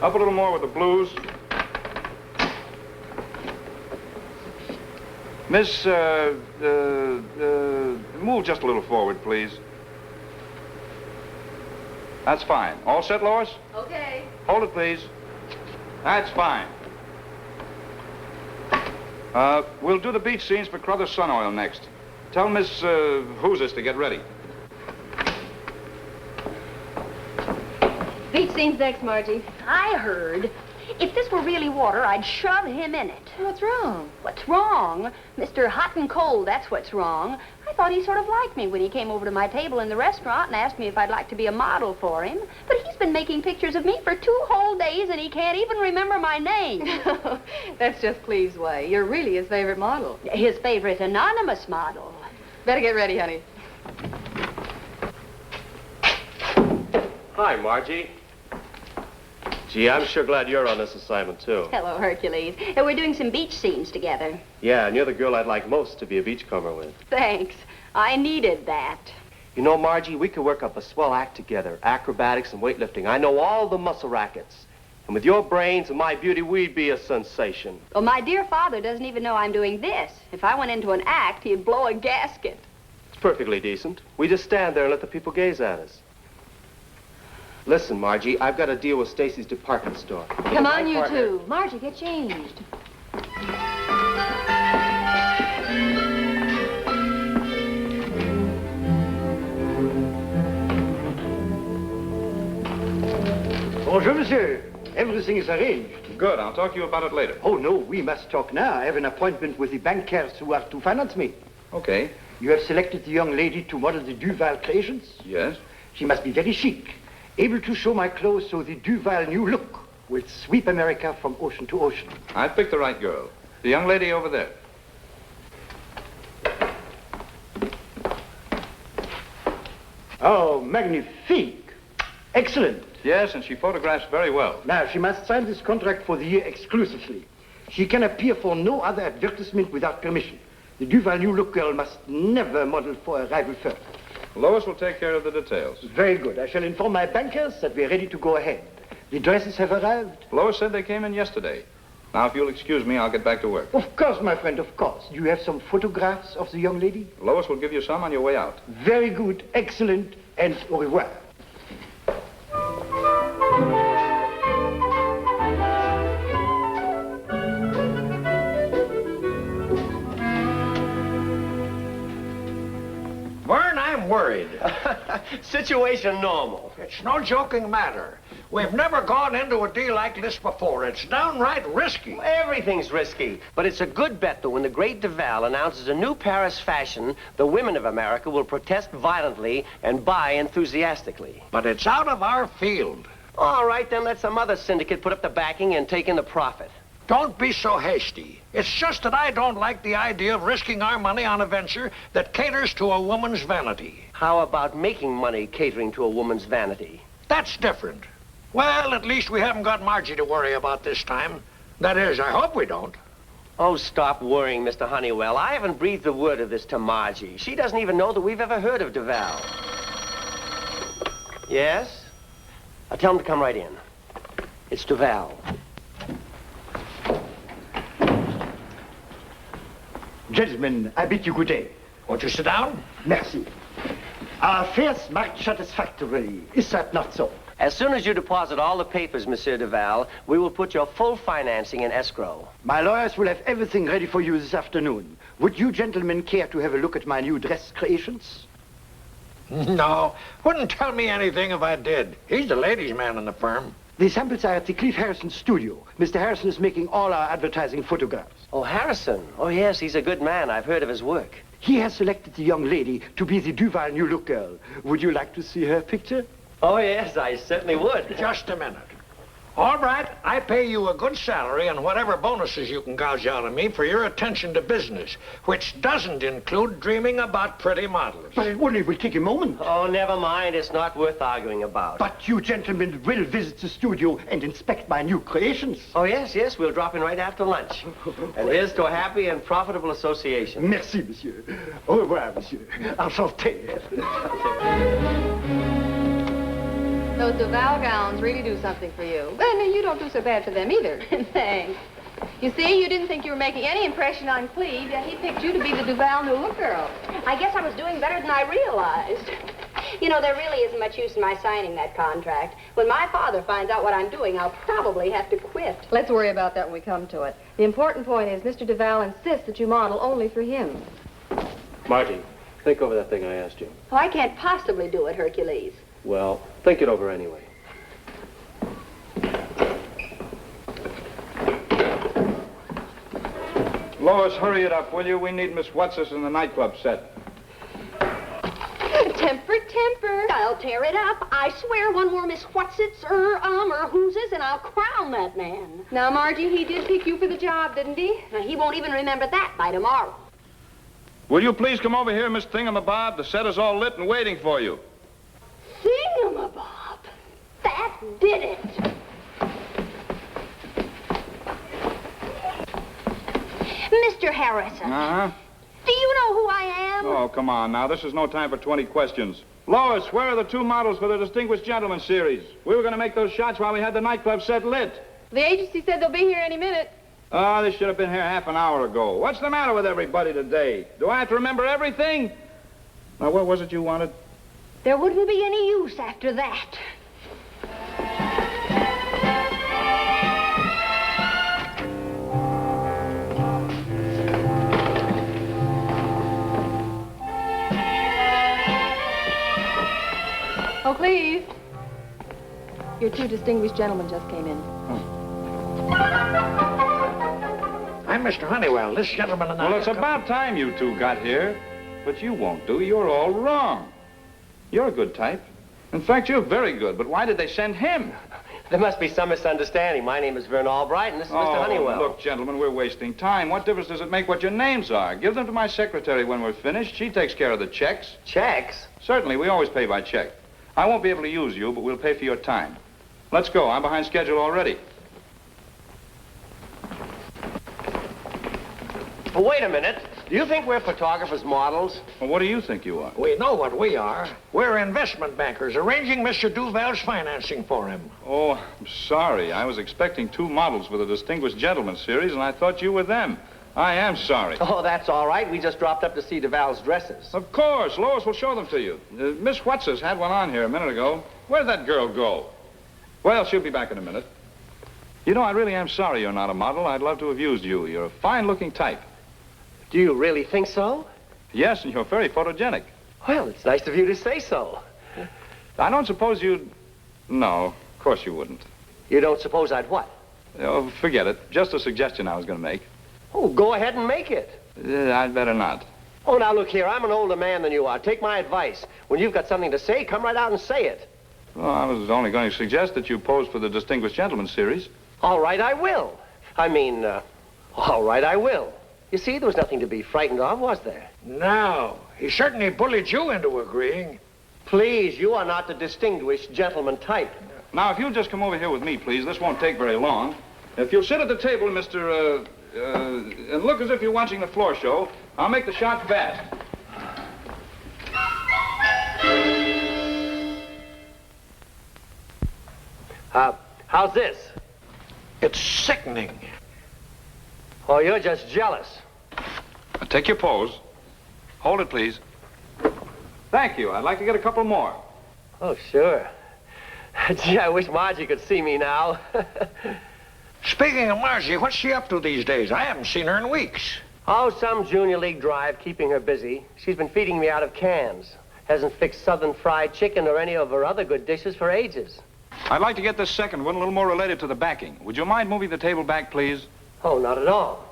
Up a little more with the blues. Miss, move just a little forward, please. That's fine. All set, Lois? Okay. Hold it, please. That's fine. We'll do the beach scenes for Crothers Sun Oil next. Tell Miss Whoozis to get ready. Beach scenes next, Margie. I heard. If this were really water, I'd shove him in it. What's wrong? What's wrong? Mr. Hot and Cold, that's what's wrong. I thought he sort of liked me when he came over to my table in the restaurant and asked me if I'd like to be a model for him. But he's been making pictures of me for 2 whole days and he can't even remember my name. That's just Cleve's way. You're really his favorite model. His favorite anonymous model. Better get ready, honey. Hi, Margie. Gee, I'm sure glad you're on this assignment, too. Hello, Hercules. We're doing some beach scenes together. Yeah, and you're the girl I'd like most to be a beachcomber with. Thanks. I needed that. You know, Margie, we could work up a swell act together. Acrobatics and weightlifting. I know all the muscle rackets. And with your brains and my beauty, we'd be a sensation. Well, my dear father doesn't even know I'm doing this. If I went into an act, he'd blow a gasket. It's perfectly decent. We just stand there and let the people gaze at us. Listen, Margie, I've got a deal with Stacy's department store. Come on, you two. Margie, get changed. Bonjour, monsieur. Everything is arranged. Good. I'll talk to you about it later. Oh, no, we must talk now. I have an appointment with the bankers who are to finance me. Okay. You have selected the young lady to model the Duval creations? Yes. She must be very chic, able to show my clothes so the Duval new look will sweep America from ocean to ocean. I picked the right girl. The young lady over there. Oh, magnifique. Excellent. Yes, and she photographs very well. Now, she must sign this contract for the year exclusively. She can appear for no other advertisement without permission. The Duval new look girl must never model for a rival firm. Lois will take care of the details. Very good. I shall inform my bankers that we're ready to go ahead. The dresses have arrived? Lois said they came in yesterday. Now, if you'll excuse me, I'll get back to work. Of course, my friend, of course. Do you have some photographs of the young lady? Lois will give you some on your way out. Very good, excellent, and au revoir. Vern, I'm worried. Situation normal. It's no joking matter. We've never gone into a deal like this before. It's downright risky. Everything's risky, but it's a good bet that when the great Duval announces a new Paris fashion, the women of America will protest violently and buy enthusiastically. But it's out of our field. All right, then let some other syndicate put up the backing and take in the profit. Don't be so hasty. It's just that I don't like the idea of risking our money on a venture that caters to a woman's vanity. How about making money catering to a woman's vanity? That's different. Well, at least we haven't got Margie to worry about this time. That is, I hope we don't. Oh, stop worrying, Mr. Honeywell. I haven't breathed a word of this to Margie. She doesn't even know that we've ever heard of Duval. Yes? I'll tell him to come right in. It's Duval. Gentlemen, I bid you good day. Won't you sit down? Merci. Our affairs marked satisfactorily. Is that not so? As soon as you deposit all the papers, Monsieur Duval, we will put your full financing in escrow. My lawyers will have everything ready for you this afternoon. Would you gentlemen care to have a look at my new dress creations? No, wouldn't tell me anything if I did. He's the ladies' man in the firm. The samples are at the Cliff Harrison studio. Mr. Harrison is making all our advertising photographs. Oh, Harrison. Oh, yes, he's a good man. I've heard of his work. He has selected the young lady to be the Duval new look girl. Would you like to see her picture? Oh, yes, I certainly would. Just a minute. All right, I pay you a good salary and whatever bonuses you can gouge out of me for your attention to business, which doesn't include dreaming about pretty models. But it only will take a moment. Oh, never mind. It's not worth arguing about. But you gentlemen will visit the studio and inspect my new creations. Oh, yes, yes. We'll drop in right after lunch. And here's to a happy and profitable association. Merci, monsieur. Au revoir, monsieur. Enchanté. Those Duval gowns really do something for you. And you don't do so bad for them either. Thanks. You see, you didn't think you were making any impression on Cleve, yet he picked you to be the Duval new look girl. I guess I was doing better than I realized. You know, there really isn't much use in my signing that contract. When my father finds out what I'm doing, I'll probably have to quit. Let's worry about that when we come to it. The important point is Mr. Duval insists that you model only for him. Margie, think over that thing I asked you. Oh, I can't possibly do it, Hercules. Well, think it over anyway. Lois, hurry it up, will you? We need Miss Whoozis in the nightclub set. Temper, temper. I'll tear it up. I swear one more Miss Whoozis or Whoozis, and I'll crown that man. Now, Margie, he did pick you for the job, didn't he? Now, he won't even remember that by tomorrow. Will you please come over here, Miss Thingamabob? The set is all lit and waiting for you. Thingamabob. That did it. Mr. Harrison. Uh-huh. Do you know who I am? Oh, come on now. This is no time for 20 questions. Lois, where are the 2 models for the Distinguished Gentleman series? We were going to make those shots while we had the nightclub set lit. The agency said they'll be here any minute. Oh, they should have been here half an hour ago. What's the matter with everybody today? Do I have to remember everything? Now, what was it you wanted? There wouldn't be any use after that. Oh, Cleve. Your 2 distinguished gentlemen just came in. I'm Mr. Honeywell. This gentleman and I... Well, it's about time you 2 got here. But you won't do. You're all wrong. You're a good type. In fact, you're very good. But why did they send him? There must be some misunderstanding. My name is Vern Albright, and this is Mr. Honeywell. Look, gentlemen, we're wasting time. What difference does it make what your names are? Give them to my secretary when we're finished. She takes care of the checks. Checks? Certainly, we always pay by check. I won't be able to use you, but we'll pay for your time. Let's go. I'm behind schedule already. Oh, wait a minute. Do you think we're photographers' models? Well, what do you think you are? We know what we are. We're investment bankers arranging Mr. Duval's financing for him. Oh, I'm sorry. I was expecting 2 models for the Distinguished Gentleman series, and I thought you were them. I am sorry. Oh, that's all right. We just dropped up to see Duval's dresses. Of course. Lois will show them to you. Miss Whoozis had one on here a minute ago. Where'd that girl go? Well, she'll be back in a minute. You know, I really am sorry you're not a model. I'd love to have used you. You're a fine-looking type. Do you really think so? Yes, and you're very photogenic. Well, it's nice of you to say so. I don't suppose you'd... No, of course you wouldn't. You don't suppose I'd what? Oh, forget it. Just a suggestion I was going to make. Oh, go ahead and make it. I'd better not. Oh, now look here. I'm an older man than you are. Take my advice. When you've got something to say, come right out and say it. Well, I was only going to suggest that you pose for the Distinguished Gentleman series. All right, I will. All right, I will. You see, there was nothing to be frightened of, was there? No. He certainly bullied you into agreeing. Please, you are not the distinguished gentleman type. Now, if you'll just come over here with me, please. This won't take very long. If you'll sit at the table, Mr. And look as if you're watching the floor show, I'll make the shot fast. How's this? It's sickening. Oh, you're just jealous. Now, take your pose. Hold it, please. Thank you. I'd like to get a couple more. Oh, sure. Gee, I wish Margie could see me now. Speaking of Margie, what's she up to these days? I haven't seen her in weeks. Oh, some junior league drive, keeping her busy. She's been feeding me out of cans. Hasn't fixed southern fried chicken or any of her other good dishes for ages. I'd like to get this second one a little more related to the backing. Would you mind moving the table back, please? Oh, not at all.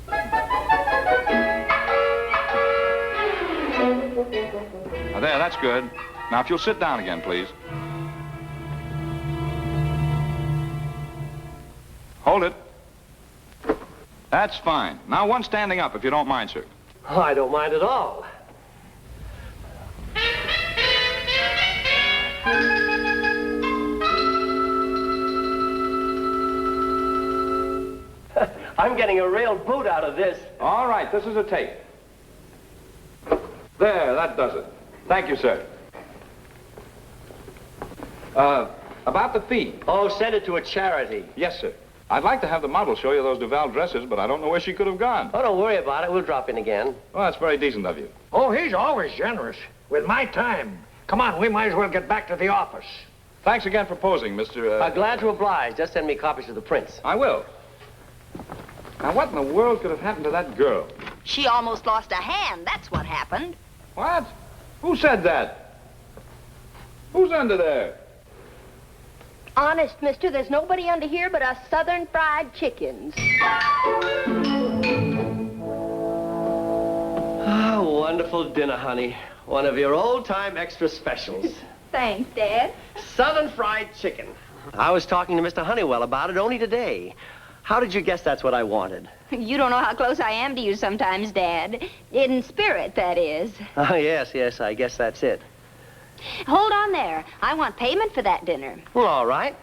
Now, there, that's good. Now, if you'll sit down again, please. Hold it. That's fine. Now, one standing up, if you don't mind, sir. Oh, I don't mind at all. I'm getting a real boot out of this. All right, this is a tape. There, that does it. Thank you, sir. About the fee. Oh, send it to a charity. Yes, sir. I'd like to have the model show you those Duval dresses, but I don't know where she could have gone. Oh, don't worry about it. We'll drop in again. Well, that's very decent of you. Oh, he's always generous. With my time. Come on, we might as well get back to the office. Thanks again for posing, Mr. Glad to oblige. Just send me copies of the prints. I will. Now, what in the world could have happened to that girl? She almost lost a hand. That's what happened. What? Who said that? Who's under there? Honest, mister, there's nobody under here but us southern fried chickens. Oh, wonderful dinner, honey. One of your old-time extra specials. Thanks, Dad. Southern fried chicken. I was talking to Mr. Honeywell about it only today. How did you guess that's what I wanted? You don't know how close I am to you sometimes, Dad. In spirit, that is. Oh, yes, I guess that's it. Hold on there. I want payment for that dinner. Well, all right.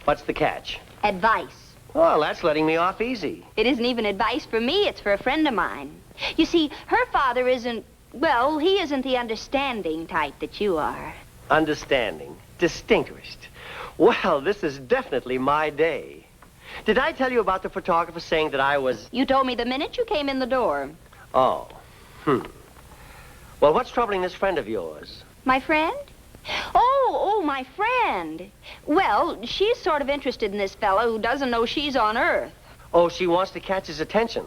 What's the catch? Advice. Well, that's letting me off easy. It isn't even advice for me. It's for a friend of mine. You see, her father isn't, well, he isn't the understanding type that you are. Understanding. Distinguished. Well, this is definitely my day. Did I tell you about the photographer saying that I was... You told me the minute you came in the door. Oh. Well, what's troubling this friend of yours? My friend? Oh, my friend. Well, she's sort of interested in this fellow who doesn't know she's on Earth. Oh, she wants to catch his attention.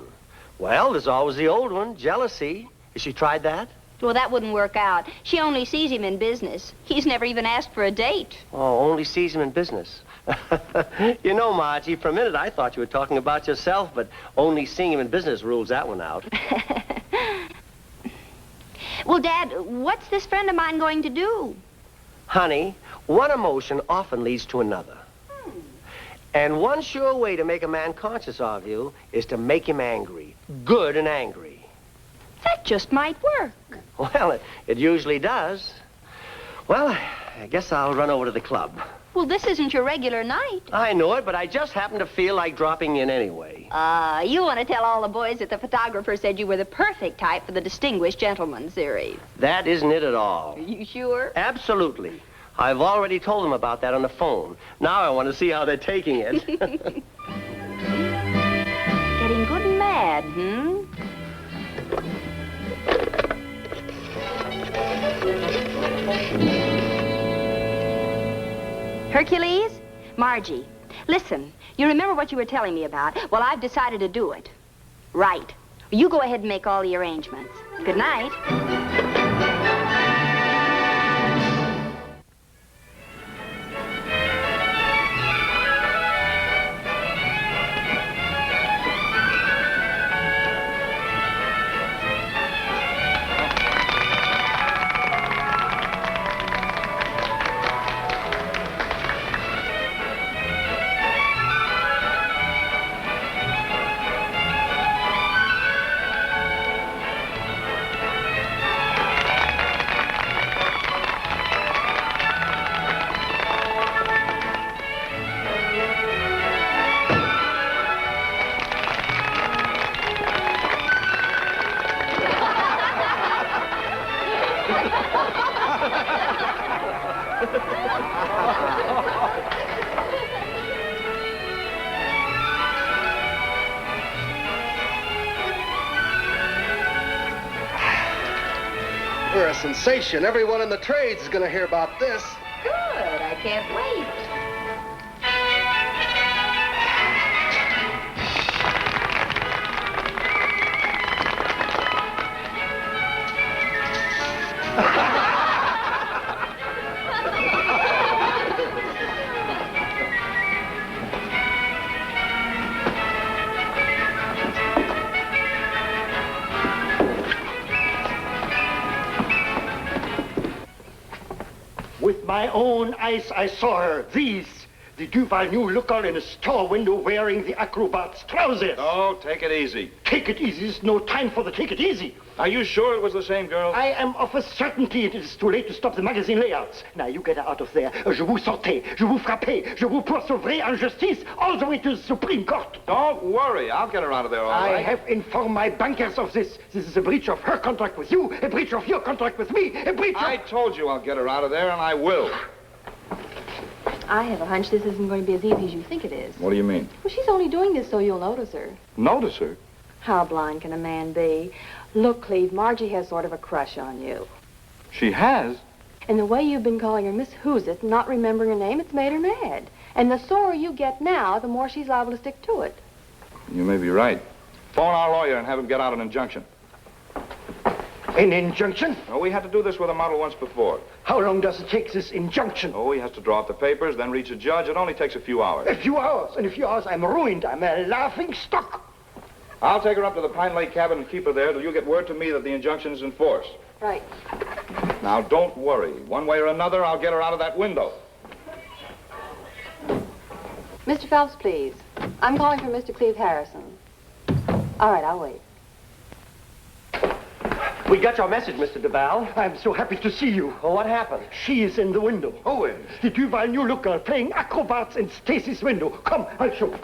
Well, there's always the old one, jealousy. Has she tried that? Well, that wouldn't work out. She only sees him in business. He's never even asked for a date. Oh, only sees him in business. You know, Margie, for a minute I thought you were talking about yourself, but only seeing him in business rules that one out. Well, Dad, what's this friend of mine going to do? Honey, one emotion often leads to another. And one sure way to make a man conscious of you is to make him angry. Good and angry. That just might work. Well, it usually does. Well, I guess I'll run over to the club. Well, this isn't your regular night. I know it, but I just happen to feel like dropping in anyway. You want to tell all the boys that the photographer said you were the perfect type for the Distinguished Gentleman series. That isn't it at all. Are you sure? Absolutely. I've already told them about that on the phone. Now I want to see how they're taking it. Getting good and mad, Hercules? Margie, listen. You remember what you were telling me about? Well, I've decided to do it. Right. You go ahead and make all the arrangements. Good night. We're a sensation. Everyone in the trades is going to hear about this. Good. I can't wait. With my own eyes, I saw her. These. The Duval new looker in a store window wearing the acrobat's trousers. Oh, take it easy. Take it easy. There's no time for the take it easy. Are you sure it was the same girl? I am of a certainty it is too late to stop the magazine layouts. Now, you get her out of there. Je vous sortez, je vous frappez, je vous poursuivrai en justice all the way to the Supreme Court. Don't worry. I'll get her out of there all right. I have informed my bankers of this. This is a breach of her contract with you, a breach of your contract with me, a breach of... I told you I'll get her out of there, and I will. I have a hunch this isn't going to be as easy as you think it is. What do you mean? Well, she's only doing this so you'll notice her. Notice her? How blind can a man be? Look, Cleve, Margie has sort of a crush on you. She has? And the way you've been calling her Miss Whoozis, not remembering her name, it's made her mad. And the sorer you get now, the more she's liable to stick to it. You may be right. Phone our lawyer and have him get out an injunction. An injunction? Oh, we had to do this with a model once before. How long does it take, this injunction? Oh, he has to draw up the papers, then reach a judge. It only takes a few hours. A few hours. In a few hours, I'm ruined. I'm a laughing stock. I'll take her up to the Pine Lake cabin and keep her there till you get word to me that the injunction is in force. Right. Now, don't worry. One way or another, I'll get her out of that window. Mr. Phelps, please. I'm calling for Mr. Cleve Harrison. All right, I'll wait. We got your message, Mr. Duval. I'm so happy to see you. Well, what happened? She is in the window. Who is? The Duval New Look girl playing acrobats in Stacy's window. Come, I'll show you.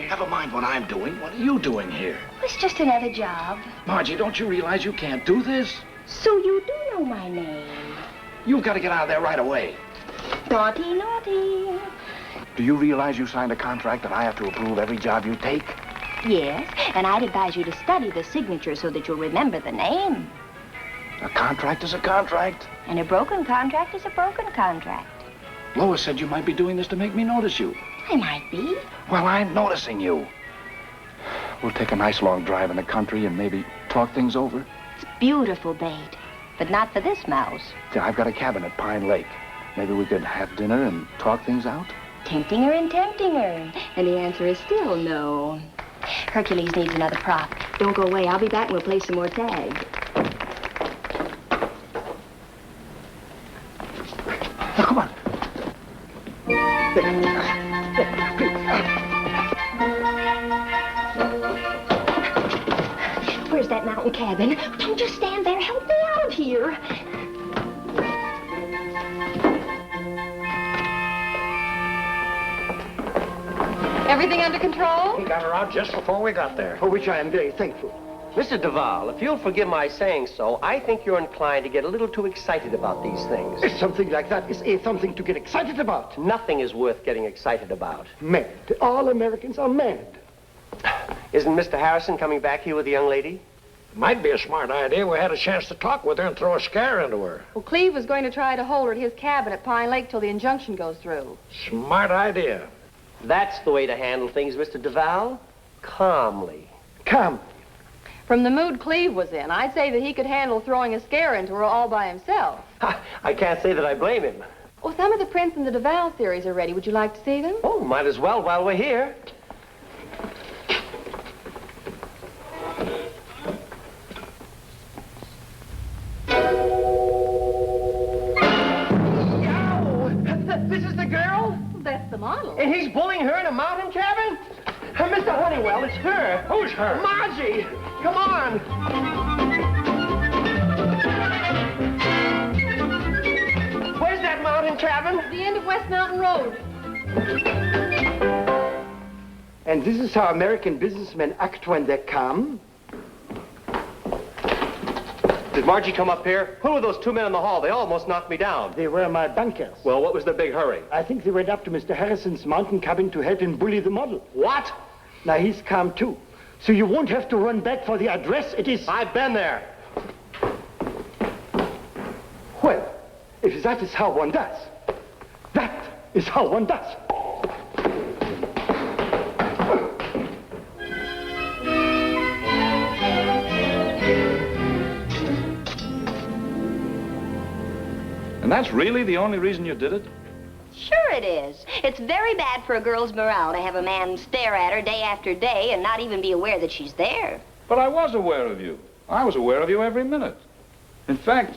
Never mind what I'm doing. What are you doing here? It's just another job. Margie, don't you realize you can't do this? So you do know my name. You've got to get out of there right away. Naughty, naughty. Do you realize you signed a contract that I have to approve every job you take? Yes, and I'd advise you to study the signature so that you'll remember the name. A contract is a contract. And a broken contract is a broken contract. Lois said you might be doing this to make me notice you. I might be. Well, I'm noticing you. We'll take a nice long drive in the country and maybe talk things over. It's beautiful bait, but not for this mouse. Yeah, I've got a cabin at Pine Lake. Maybe we could have dinner and talk things out? Tempting her and tempting her. And the answer is still no. Hercules needs another prop. Don't go away. I'll be back and we'll play some more tag. Now, come on. Where's that mountain cabin? Don't just stand there. Help me out of here. Everything under control? He got her out just before we got there. For which I am very thankful. Mr. Duval, if you'll forgive my saying so, I think you're inclined to get a little too excited about these things. Something like that is something to get excited about. Nothing is worth getting excited about. Mad. All Americans are mad. Isn't Mr. Harrison coming back here with the young lady? Might be a smart idea. We had a chance to talk with her and throw a scare into her. Well, Cleve was going to try to hold her at his cabin at Pine Lake till the injunction goes through. Smart idea. That's the way to handle things, Mr. Duval. Calmly. Come. From the mood Cleve was in, I'd say that he could handle throwing a scare into her all by himself. I can't say that I blame him. Well, some of the prints in the Duval series are ready. Would you like to see them? Oh, might as well while we're here. This is the girl? That's the model. And he's bullying her in a mountain cabin? Mr. Honeywell, it's her. Who's her? Margie! Come on! Where's that mountain cabin? The end of West Mountain Road. And this is how American businessmen act when they're calm. Did Margie come up here? Who were those two men in the hall? They almost knocked me down. They were my bankers. Well, what was their big hurry? I think they went up to Mr. Harrison's mountain cabin to help him bully the model. What? Now, he's calm, too. So you won't have to run back for the address. It is... I've been there. Well, if that is how one does, that is how one does. And that's really the only reason you did it? Sure it is. It's very bad for a girl's morale to have a man stare at her day after day and not even be aware that she's there. But I was aware of you. I was aware of you every minute. In fact,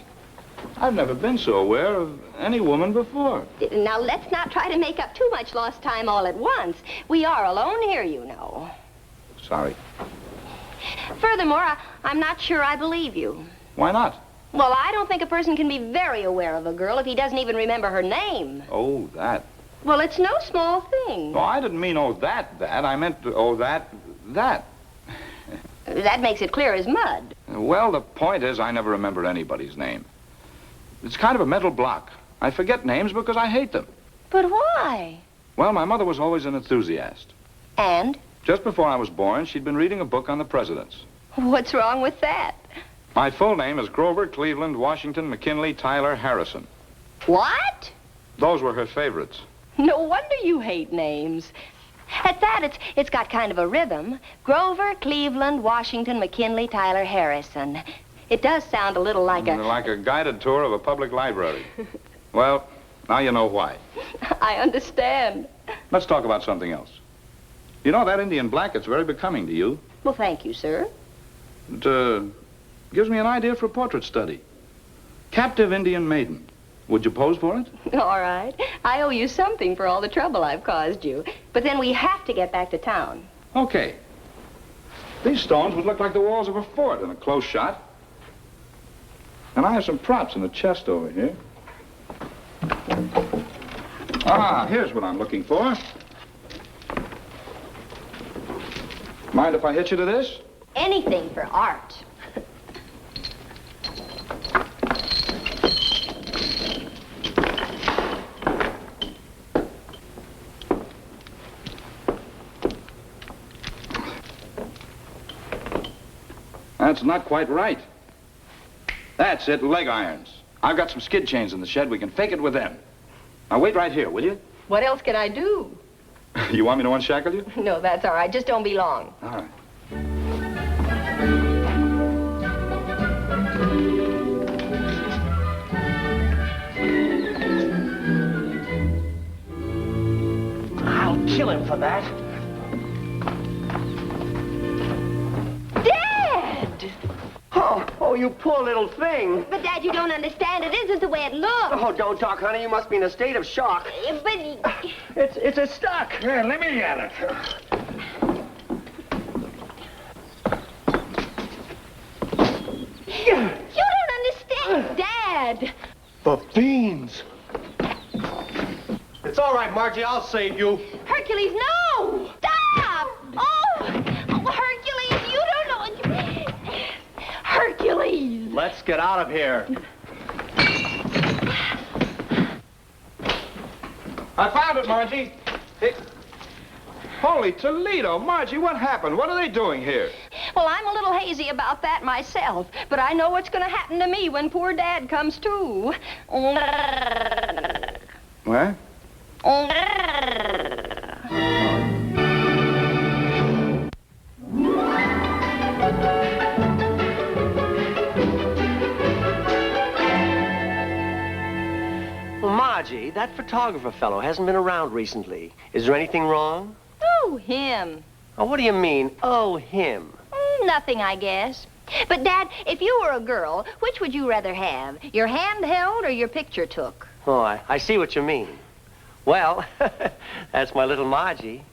I've never been so aware of any woman before. Now, let's not try to make up too much lost time all at once. We are alone here, you know. Sorry. Furthermore, I'm not sure I believe you. Why not? Well, I don't think a person can be very aware of a girl if he doesn't even remember her name. Oh, that. Well, it's no small thing. Oh, I didn't mean, oh, that. I meant, oh, that. That makes it clear as mud. Well, the point is I never remember anybody's name. It's kind of a mental block. I forget names because I hate them. But why? Well, my mother was always an enthusiast. And? Just before I was born, she'd been reading a book on the presidents. What's wrong with that? My full name is Grover, Cleveland, Washington, McKinley, Tyler, Harrison. What? Those were her favorites. No wonder you hate names. At that, it's got kind of a rhythm. Grover, Cleveland, Washington, McKinley, Tyler, Harrison. It does sound a little like a... Like a guided tour of a public library. Well, now you know why. I understand. Let's talk about something else. You know, that Indian blanket's very becoming to you. Well, thank you, sir. It gives me an idea for a portrait study. Captive Indian maiden. Would you pose for it? All right. I owe you something for all the trouble I've caused you. But then we have to get back to town. Okay. These stones would look like the walls of a fort in a close shot. And I have some props in the chest over here. Ah, here's what I'm looking for. Mind if I hit you to this? Anything for art. That's not quite right. That's it, leg irons. I've got some skid chains in the shed. We can fake it with them. Now, wait right here, will you? What else can I do? You want me to unshackle you? No, that's all right. Just don't be long. All right. I'll kill him for that. Dad! Oh, you poor little thing. But, Dad, you don't understand. It isn't the way it looks. Oh, don't talk, honey. You must be in a state of shock. But... It's stuck. Here, let me at it. You don't understand, Dad. The fiends. It's all right, Margie. I'll save you. Hercules, no! Stop! Oh, Hercules, you don't know... Hercules! Let's get out of here. I found it, Margie. Holy Toledo, Margie, what happened? What are they doing here? Well, I'm a little hazy about that myself, but I know what's going to happen to me when poor Dad comes to. What? Well, Margie, that photographer fellow hasn't been around recently. Is there anything wrong? Oh, him. Oh, what do you mean, oh, him? Nothing, I guess. But, Dad, if you were a girl, which would you rather have? Your hand held or your picture took? Oh, I see what you mean. Well, that's my little Margie.